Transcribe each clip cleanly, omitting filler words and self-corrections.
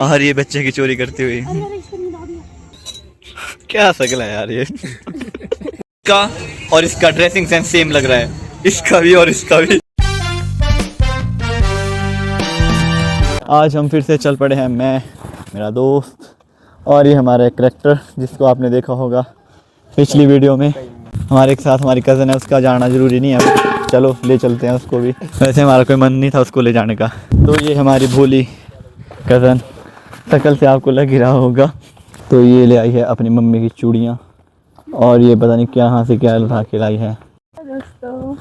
और ये बच्चे की चोरी करती हुई। क्या शकल है यार ये। इसका और इसका ड्रेसिंग सेंस सेम लग रहा है, इसका भी और इसका भी। आज हम फिर से चल पड़े हैं, मैं, मेरा दोस्त और ये हमारा करैक्टर जिसको आपने देखा होगा पिछली वीडियो में। हमारे साथ हमारी कज़न है, उसका जाना ज़रूरी नहीं है, चलो ले चलते हैं उसको भी। वैसे हमारा कोई मन नहीं था उसको ले जाने का। तो ये हमारी भोली कज़न, शक्ल से आपको लग ही रहा होगा। तो ये ले आई है अपनी मम्मी की चूड़ियाँ और ये पता नहीं क्या यहाँ से क्या उठा के लाई है। दोस्तों,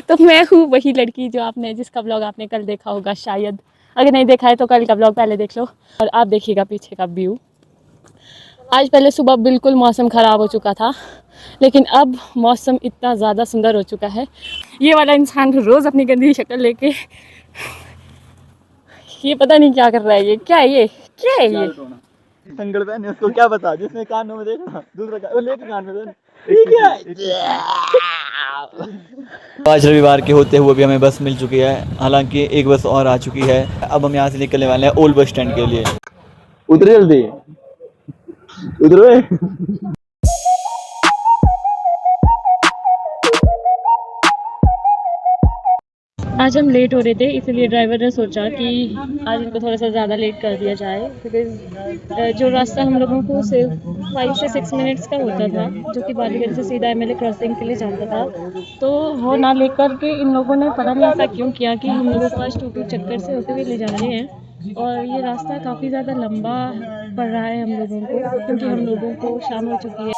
तो मैं हूँ वही लड़की जो आपने, जिसका ब्लॉग आपने कल देखा होगा शायद। अगर नहीं देखा है तो कल का ब्लॉग पहले देख लो और आप देखिएगा पीछे का व्यू। आज पहले सुबह बिल्कुल मौसम ख़राब हो चुका था, लेकिन अब मौसम इतना ज़्यादा सुंदर हो चुका है। ये वाला इंसान रोज़ अपनी गंदी शक्ल लेके, ये पता नहीं क्या कर रहा है। ये क्या है, ये क्या है ये? संगड़ पहने उसको क्या बता, जिसने कानों में देखा दूसरा वो लेके कान में। आज रविवार के होते हुए भी हमें बस मिल चुकी है, हालांकि एक बस और आ चुकी है। अब हम यहाँ से निकलने वाले हैं ओल्ड बस स्टैंड के लिए। उतरे जल्दी, उतरो। आज हम लेट हो रहे थे, इसलिए ड्राइवर ने सोचा कि आज इनको थोड़ा सा ज़्यादा लेट कर दिया जाए, बिकॉज जो रास्ता हम लोगों को सिर्फ 5 से 6 मिनट्स का होता था, जो कि बालीगंज से सीधा MLA क्रॉसिंग के लिए जाता था, तो वो ना लेकर के इन लोगों ने पता नहीं ऐसा क्यों किया कि हम लोगों को आज टूटू चक्कर से होते हुए ले जा रहे हैं। और ये रास्ता काफ़ी ज़्यादा लंबा पड़ रहा है हम लोगों को, क्योंकि हम लोगों को शाम हो चुकी है।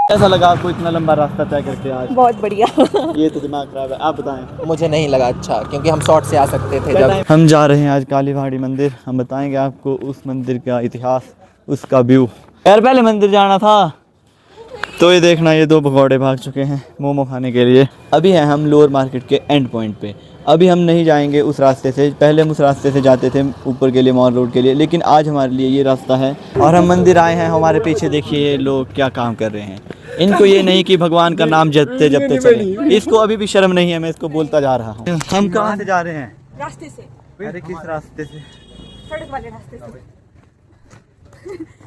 कैसा लगा आपको इतना लंबा रास्ता तय करके आज? बहुत बढ़िया। ये तो दिमाग खराब है, आप बताएं। मुझे नहीं लगा अच्छा, क्योंकि हम शॉर्ट से आ सकते थे। जब हम जा रहे हैं आज काली पहाड़ी मंदिर, हम बताएंगे आपको उस मंदिर का इतिहास, उसका व्यू। यार पहले मंदिर जाना था। तो ये देखना, ये दो भगौड़े भाग चुके हैं मोमो खाने के लिए। अभी हैं हम लोअर मार्केट के एंड पॉइंट पे। अभी हम नहीं जाएंगे उस रास्ते से, पहले हम उस रास्ते से जाते थे ऊपर के लिए, मॉल रोड के लिए, लेकिन आज हमारे लिए ये रास्ता है और हम मंदिर आए हैं। हमारे पीछे देखिए ये लोग क्या काम कर रहे हैं। इनको ये नहीं कि भगवान का नाम जपते जपते चले, इसको अभी भी शर्म नहीं है, मैं इसको बोलता जा रहा हूँ। हम कहाँ से जा रहे हैं? रास्ते से। अरे किस रास्ते से? सड़क वाले रास्ते से।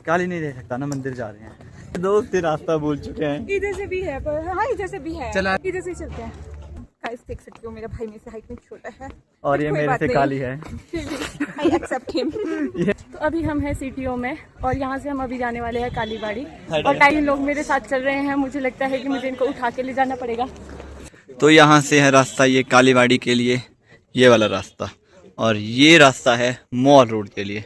काली नहीं रह सकता ना, मंदिर जा रहे हैं। दोस्त ये रास्ता भूल चुके हैं। इधर से भी है, पर हाँ इधर से भी है। चला इधर से चलते हैं। गाइस देख सकते हो मेरा भाई मेरे से हाइट में छोटा है और ये मेरे से काली है। I accept him. तो अभी हम हैं CTO में और यहाँ से हम अभी जाने वाले हैं कालीबाड़ी। और 2 लोग मेरे साथ चल रहे हैं, मुझे लगता है कि मुझे इनको उठा के ले जाना पड़ेगा। तो यहाँ से है रास्ता ये कालीबाड़ी के लिए, ये वाला रास्ता, और ये रास्ता है मॉल रोड के लिए।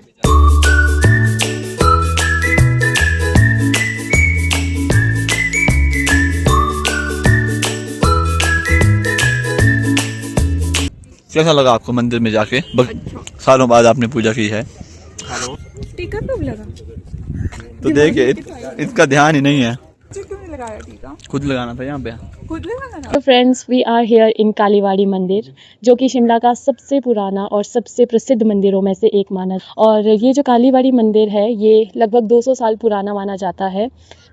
कैसा लगा आपको मंदिर में जाके? सालों बाद आपने पूजा की है। टीका कब लगा? तो देखिए इसका ध्यान ही नहीं है। क्यों नहीं लगाया टीका? खुद लगाना था यहाँ पे। खुद लगाना। तो friends, we are here in Kalibari मंदिर, जो कि शिमला का सबसे पुराना और सबसे प्रसिद्ध मंदिरों में से एक माना। और ये जो कालीबाड़ी मंदिर है ये लगभग 200 साल पुराना माना जाता है।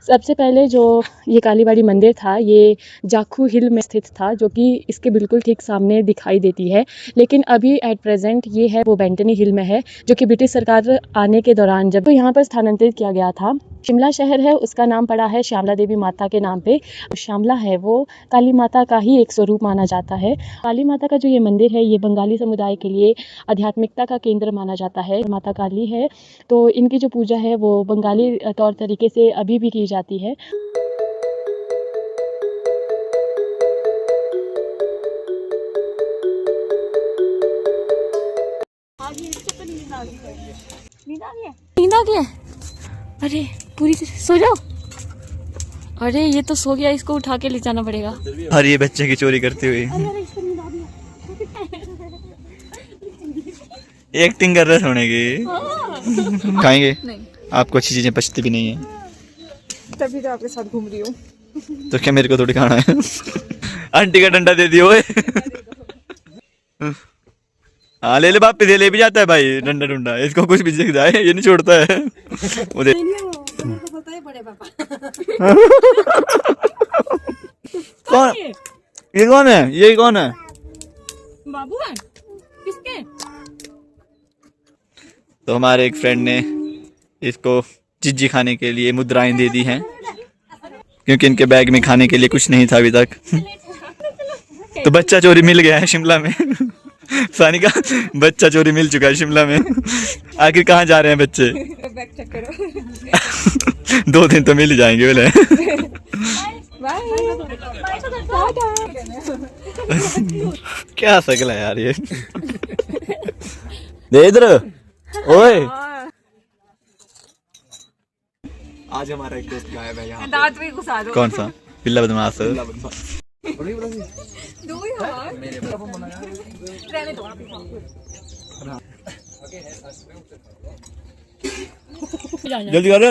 सबसे पहले जो ये कालीबाड़ी मंदिर था ये जाखू हिल में स्थित था, जो कि इसके बिल्कुल ठीक सामने दिखाई देती है। लेकिन अभी एट प्रेजेंट ये है वो बेंटनी हिल में है, जो कि ब्रिटिश सरकार आने के दौरान जब यहाँ पर स्थानांतरित किया गया था। शिमला शहर है, उसका नाम पड़ा है श्यामला देवी माता के नाम पे। श्यामला है वो काली माता का ही एक स्वरूप माना जाता है। काली माता का जो ये मंदिर है ये बंगाली समुदाय के लिए आध्यात्मिकता का केंद्र माना जाता है। माता काली है, तो इनकी जो पूजा है वो बंगाली तौर तरीके से अभी भी की जाती है। नींद आ गया? अरे पूरी सो जाओ। अरे ये तो सो गया, इसको उठा के ले जाना पड़ेगा। और ये बच्चे की चोरी करती हुई एक्टिंग कर रहे सोने की। खाएंगे? नहीं। आपको अच्छी चीजें पचती भी नहीं है, तभी तो आपके साथ घूम रही हूँ। तो क्या मेरे को थोड़ी खाना है? आंटी का डंडा दे दियो। हाँ ले ले, बाप पे ले भी जाता है भाई डंडा डुंडा, इसको कुछ भी दिख जाए ये नहीं छोड़ता है। कौन ये? कौन है ये? कौन है? बाबू है? किस तो हमारे एक फ्रेंड ने इसको चिज्जी खाने के लिए मुद्राएं दे दी हैं, क्योंकि इनके बैग में खाने के लिए कुछ नहीं था अभी तक। तो बच्चा चोरी मिल गया है शिमला में। सानिका, बच्चा चोरी मिल चुका है शिमला में। आखिर कहाँ जा रहे हैं बच्चे? बैग चेक करो। 2 दिन तो मिल ही जाएंगे बोले। क्या शकल है यार ये। दे इधर। ओए आज हमारा एक दोस्त गायब है यहाँ। दांत में घुसा दो। कौन सा? पिल्ला बदमाश। दो यार। रहने दो आप ही। जल्दी कर।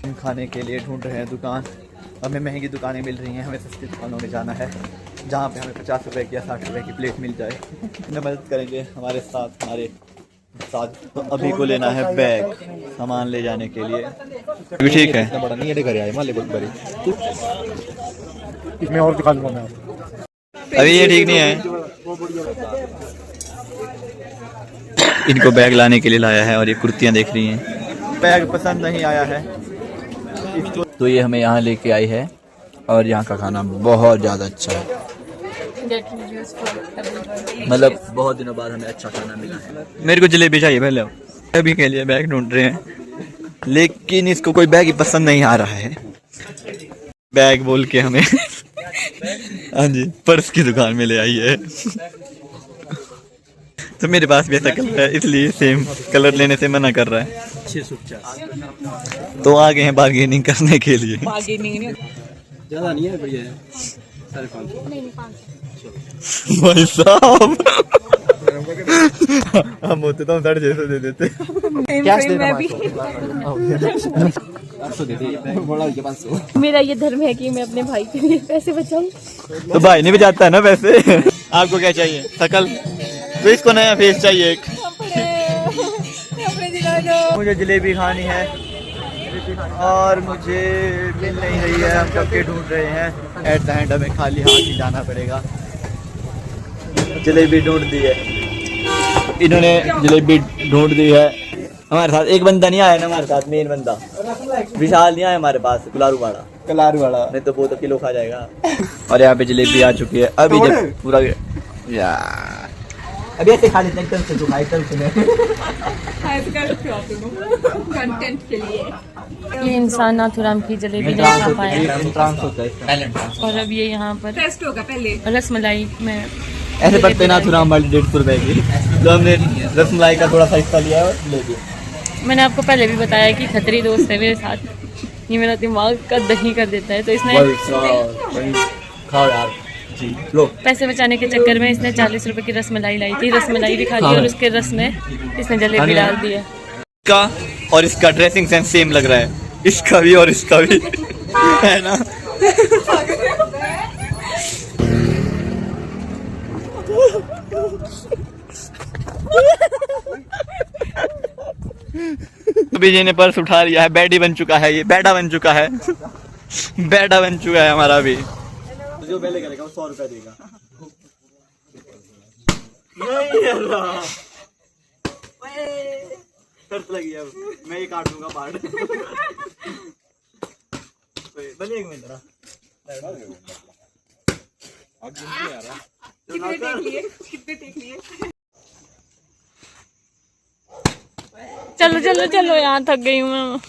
हम खाने के लिए ढूंढ रहे हैं दुकान। हमें महंगी दुकानें मिल रही हैं, हमें सस्ती दुकानों में जाना है जहाँ पे हमें 50 रुपए की या 60 रुपए की प्लेट मिल जाए। मदद करेंगे हमारे साथ। तो अभी को लेना है बैग सामान ले जाने के लिए। अभी ठीक है। बड़ा नहीं है, घर आए माले बहुत बड़ी। इसमें और दिखा दूंगा मैं। अभी ये ठीक नहीं है। इनको बैग लाने के लिए लाया है और ये कुर्तियाँ देख रही हैं। बैग पसंद नहीं आया है इसको, तो ये हमें यहाँ लेके आई है और यहाँ का खाना बहुत ज़्यादा अच्छा है। मतलब बहुत दिनों बाद हमें अच्छा खाना मिला है। मेरे को जलेबी चाहिए पहले। अभी के लिए बैग ढूंढ रहे हैं, लेकिन इसको कोई बैग ही पसंद नहीं आ रहा है। बैग बोल के हमें हाँ जी पर्स की दुकान में ले आई है। तो मेरे पास भी ऐसा कलर है, इसलिए सेम कलर लेने से मना कर रहा है। 650 तो आ गए हैं बार्गेनिंग करने के लिए। ज्यादा नहीं है, बढ़िया है। 550 भाई साहब हम होते तो हम 650 दे देते। कैश देना 500 दे दे, बड़ा 500। मेरा ये धर्म है कि मैं अपने भाई के लिए पैसे बचाऊं। तो भाई नहीं बचाता है ना पैसे। आपको क्या चाहिए? शकल? तो इसको नया फेस चाहिए एक। मुझे जलेबी खानी है और मुझे मिल नहीं रही है। हम कब के ढूंढ रहे हैं। एट द एंड हमें खाली हाथ ही जाना पड़ेगा। जलेबी ढूंढ दी है इन्होंने, जलेबी ढूंढ दी है। हमारे साथ एक बंदा नहीं आया ना, हमारे साथ मेन बंदा विशाल नहीं आया हमारे पास, कुलारू वाला। नहीं तो वो तो किलो खा जाएगा। और यहाँ पे जलेबी आ चुकी है। अभी जब पूरा यार अभी ऐसे खा लेते हैं एकदम से, जो खाए कल सुने कंटेंट के लिए। ये इंसान नाथुराम की जलेबी नहीं खा पाया ट्रांस होता है इसका। और अब ये यहाँ पर टेस्ट होगा पहले। रसमलाई में ऐसे पड़ते नाथुराम वाली 150 रुपए की। तो हमने रसमलाई का थोड़ा सा हिस्सा लिया और ले लिया। मैंने आपको पहले भी बताया कि खतरी दोस्त है मेरे साथ। ये मेरा दिमाग का दही कर देता है, तो इसने खाओ यार जी लो। पैसे बचाने के चक्कर में इसने 40 रुपए की रसमलाई लाई थी। रसमलाई भी खा ली और उसके रस में इसने जलेबी डाल दी है। इसका और इसका ड्रेसिंग सेंस सेम लग रहा है, इसका भी और इसका भी है ना। अभी जी ने पर्स उठा लिया है, बैडी बन चुका है, ये बैडा बन चुका है। बैडा बन चुका है हमारा भी। जो पहले करेगा वो 100 रुपया देगा। शर्त लगी है, मैं ये काट दूंगा पार्ट। बने एक मिनट कितने टेक लिए? चलो चलो चलो, यहाँ थक गई हूँ मैं।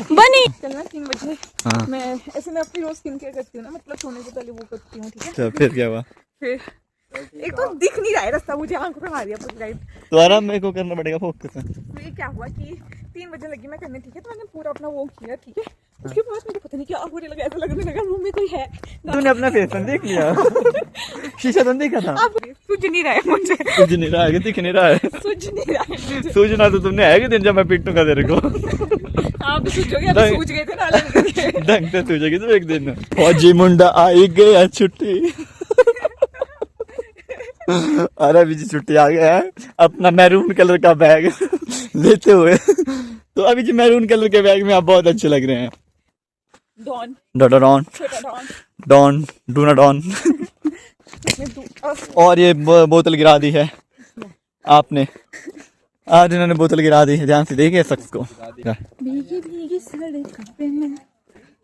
बनी चलना 3 बजे। हाँ। मैं ऐसे मैं अपनी रोज स्किन केयर करती हूँ ना, मतलब सोने से पहले वो करती हूँ, ठीक है। तो फिर क्या हुआ? फिर एक तो दिख नहीं रहा है रास्ता, मुझे आंखों पे मारी है पूरी लाइट। तो आराम मेरे को करना पड़ेगा फोकस। तो ये क्या हुआ कि 3 बजे लगी मैं करने, ठीक है। तो मैंने पूरा अपना वो किया, ठीक है। उसके बाद मुझे पता नहीं क्या होने लगा, ऐसा लगने लगा रूम में कोई है। तूने अपना फेस देख लिया? शीशा तो देखा था? अब सूझ नहीं रहा है मुझे, सूझ नहीं रहा है, दिख नहीं रहा है। सूझ नहीं रहा है मुझे। सूझना तो तुमने है कि दिन जब मैं पीटूंगा तेरे को। आप सूझोगे, अभी सूझ गए थे ना अलग करके। ढंग से सूझेगी तो एक दिन। फौजी मुंडा आई गया छुट्टी। अरे अभी जी छुट्टी आ गया है अपना मैरून कलर का बैग लेते हुए। तो अभी जी मैरून कलर के बैग में आप बहुत अच्छे लग रहे हैं। डॉन, डॉन छोटा डॉन, डॉन डूना डॉन। इसमें और ये बोतल गिरा दी है आपने, आज इन्होंने बोतल गिरा दी है। ध्यान से देखिए शख्स को। भीगी भीगी सड़क पे मैं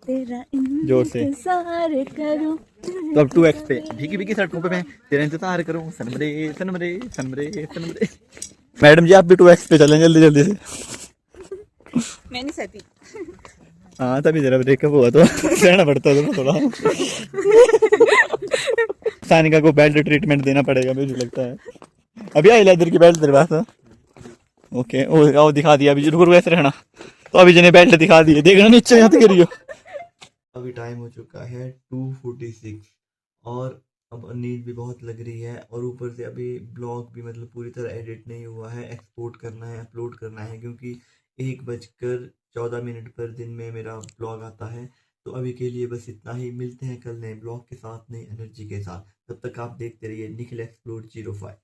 तेरा जोर से। इंतजार करूं। तो अब 2x पे भीगी भीगी सड़कों पे मैं तेरा इंतजार करूं, सनमरे सनमरे सनमरे सनमरे। मैडम जी आप भी 2x पे चलें जल्दी जल्दी से। मैं नहीं सहती। हाँ तभी जरा ब्रेकअप हुआ तो सहना पड़ता है थोड़ा। सानिका को बेल्ट ट्रीटमेंट देना पड़ेगा मुझे लगता है। अभी आई लेदर की बेल्ट तेरे पास? ओके ओ दिखा दिया। अभी रुको ऐसे रहना। तो अभी जिन्हें बेल्ट दिखा दिए, देखना नीचे यहाँ तक गिरी हो। अभी टाइम हो चुका है 2:46 और अब नींद भी बहुत लग रही है और ऊपर से अभी ब्लॉग भी मतलब पूरी तरह एडिट नहीं हुआ है। एक्सपोर्ट करना है, अपलोड करना है, क्योंकि 1:14 पर दिन में मेरा ब्लॉग आता है। तो अभी के लिए बस इतना ही। मिलते हैं कल नए ब्लॉग के साथ, नई एनर्जी के साथ। तब तक आप देखते रहिए निखिल एक्सप्लोर 05।